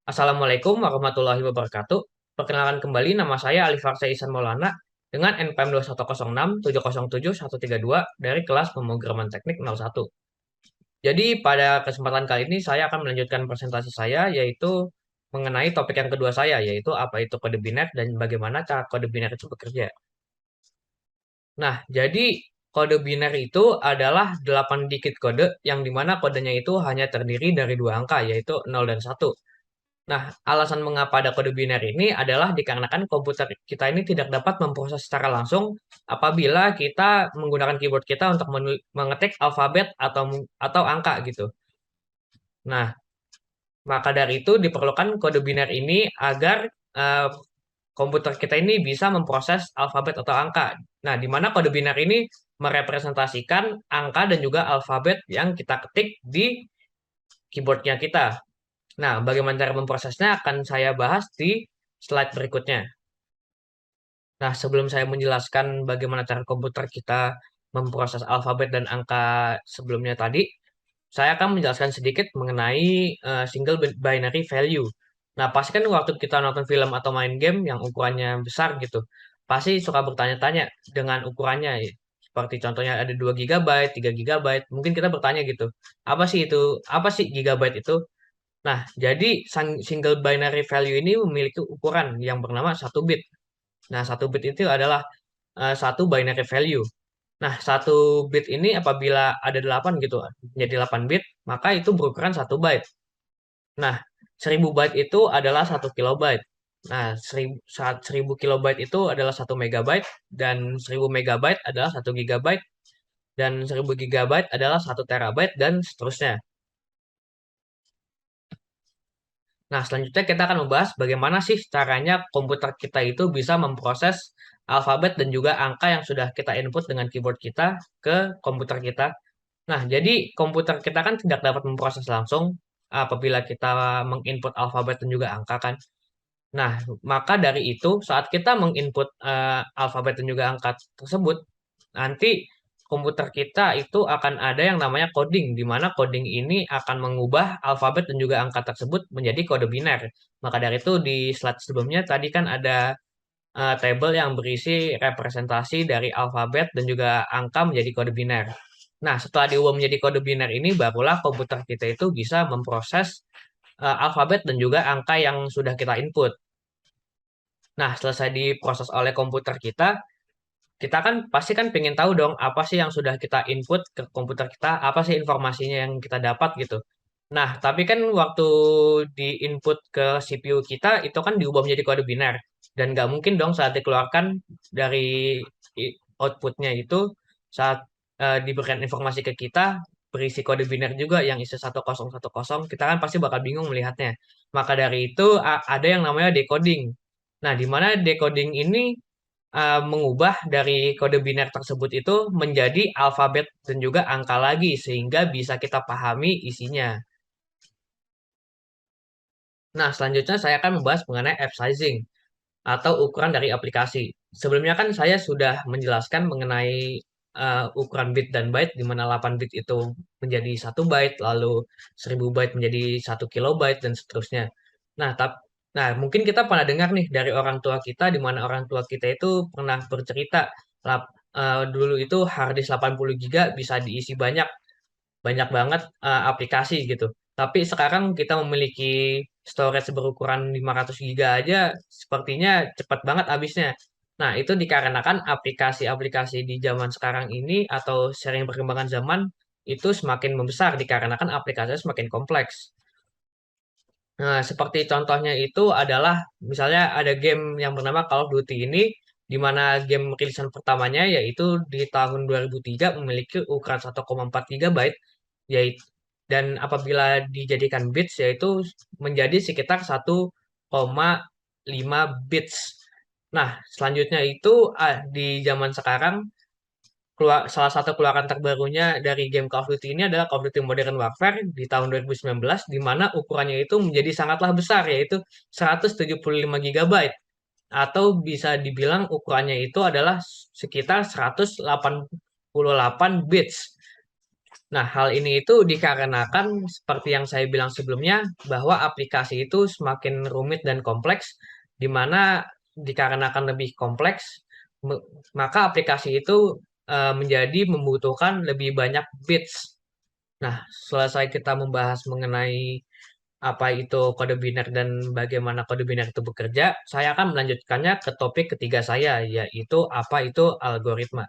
Assalamualaikum warahmatullahi wabarakatuh. Perkenalkan kembali nama saya Alifarsa Ihsan Maulana dengan NPM 21067071132 dari kelas pemrograman teknik 01. Jadi pada kesempatan kali ini saya akan melanjutkan presentasi saya yaitu mengenai topik yang kedua saya yaitu apa itu kode biner dan bagaimana cara kode biner itu bekerja. Nah, jadi kode biner itu adalah 8 digit kode yang dimana kodenya itu hanya terdiri dari dua angka yaitu 0 dan 1. Nah, alasan mengapa ada kode biner ini adalah dikarenakan komputer kita ini tidak dapat memproses secara langsung apabila kita menggunakan keyboard kita untuk mengetik alfabet atau angka gitu. Nah, maka dari itu diperlukan kode biner ini agar eh, komputer kita ini bisa memproses alfabet atau angka. Nah, di mana kode biner ini merepresentasikan angka dan juga alfabet yang kita ketik di keyboardnya kita. Nah, bagaimana cara memprosesnya akan saya bahas di slide berikutnya. Nah, sebelum saya menjelaskan bagaimana cara komputer kita memproses alfabet dan angka sebelumnya tadi, saya akan menjelaskan sedikit mengenai single binary value. Nah, pasti kan waktu kita nonton film atau main game yang ukurannya besar gitu, pasti suka bertanya-tanya dengan ukurannya. Seperti contohnya ada 2 gigabyte, 3 gigabyte. Mungkin kita bertanya gitu, apa sih itu? Apa sih gigabyte itu? Nah, jadi single binary value ini memiliki ukuran yang bernama 1 bit. Nah, 1 bit itu adalah satu binary value. Nah, 1 bit ini apabila ada 8 gitu, menjadi 8 bit, maka itu berukuran 1 byte. Nah, 1000 byte itu adalah 1 kilobyte. Nah, 1000 kilobyte itu adalah 1 megabyte, dan 1000 megabyte adalah 1 gigabyte, dan 1000 gigabyte adalah 1 terabyte, dan seterusnya. Nah, selanjutnya kita akan membahas bagaimana sih caranya komputer kita itu bisa memproses alfabet dan juga angka yang sudah kita input dengan keyboard kita ke komputer kita. Nah, jadi komputer kita kan tidak dapat memproses langsung apabila kita menginput alfabet dan juga angka kan. Nah, maka dari itu saat kita menginput alfabet dan juga angka tersebut, nanti komputer kita itu akan ada yang namanya coding, di mana coding ini akan mengubah alfabet dan juga angka tersebut menjadi kode biner. Maka dari itu di slide sebelumnya tadi kan ada tabel yang berisi representasi dari alfabet dan juga angka menjadi kode biner. Nah, setelah diubah menjadi kode biner ini, barulah komputer kita itu bisa memproses alfabet dan juga angka yang sudah kita input. Nah, selesai diproses oleh komputer kita, kita kan pasti kan pengen tahu dong apa sih yang sudah kita input ke komputer kita, apa sih informasinya yang kita dapat gitu. Nah, tapi kan waktu di input ke CPU kita itu kan diubah menjadi kode biner dan nggak mungkin dong saat dikeluarkan dari outputnya itu saat diberikan informasi ke kita berisi kode biner juga yang isi 1010, kita kan pasti bakal bingung melihatnya. Maka dari itu ada yang namanya decoding. Nah, di mana decoding ini mengubah dari kode biner tersebut itu menjadi alfabet dan juga angka lagi sehingga bisa kita pahami isinya. Nah, selanjutnya saya akan membahas mengenai app sizing atau ukuran dari aplikasi. Sebelumnya kan saya sudah menjelaskan mengenai ukuran bit dan byte di mana 8 bit itu menjadi 1 byte, lalu 1000 byte menjadi 1 kilobyte dan seterusnya. Nah, mungkin kita pernah dengar nih dari orang tua kita di mana orang tua kita itu pernah bercerita dulu itu harddisk 80 giga bisa diisi banyak banyak banget aplikasi gitu. Tapi sekarang kita memiliki storage berukuran 500 giga aja sepertinya cepat banget habisnya. Nah, itu dikarenakan aplikasi-aplikasi di zaman sekarang ini atau sering perkembangan zaman itu semakin membesar dikarenakan aplikasinya semakin kompleks. Nah, seperti contohnya itu adalah misalnya ada game yang bernama Call of Duty ini di mana game rilisan pertamanya yaitu di tahun 2003 memiliki ukuran 1,4 gigabyte yaitu dan apabila dijadikan bits yaitu menjadi sekitar 1,5 bits. Nah, selanjutnya itu di zaman sekarang salah satu keluaran terbarunya dari game Call of Duty ini adalah Call of Duty Modern Warfare di tahun 2019 di mana ukurannya itu menjadi sangatlah besar yaitu 175 gigabyte atau bisa dibilang ukurannya itu adalah sekitar 188 bits. Nah, hal ini itu dikarenakan seperti yang saya bilang sebelumnya bahwa aplikasi itu semakin rumit dan kompleks, di mana dikarenakan lebih kompleks, me- maka aplikasi itu menjadi membutuhkan lebih banyak bits. Nah, selesai kita membahas mengenai apa itu kode biner dan bagaimana kode biner itu bekerja, saya akan melanjutkannya ke topik ketiga saya, yaitu apa itu algoritma.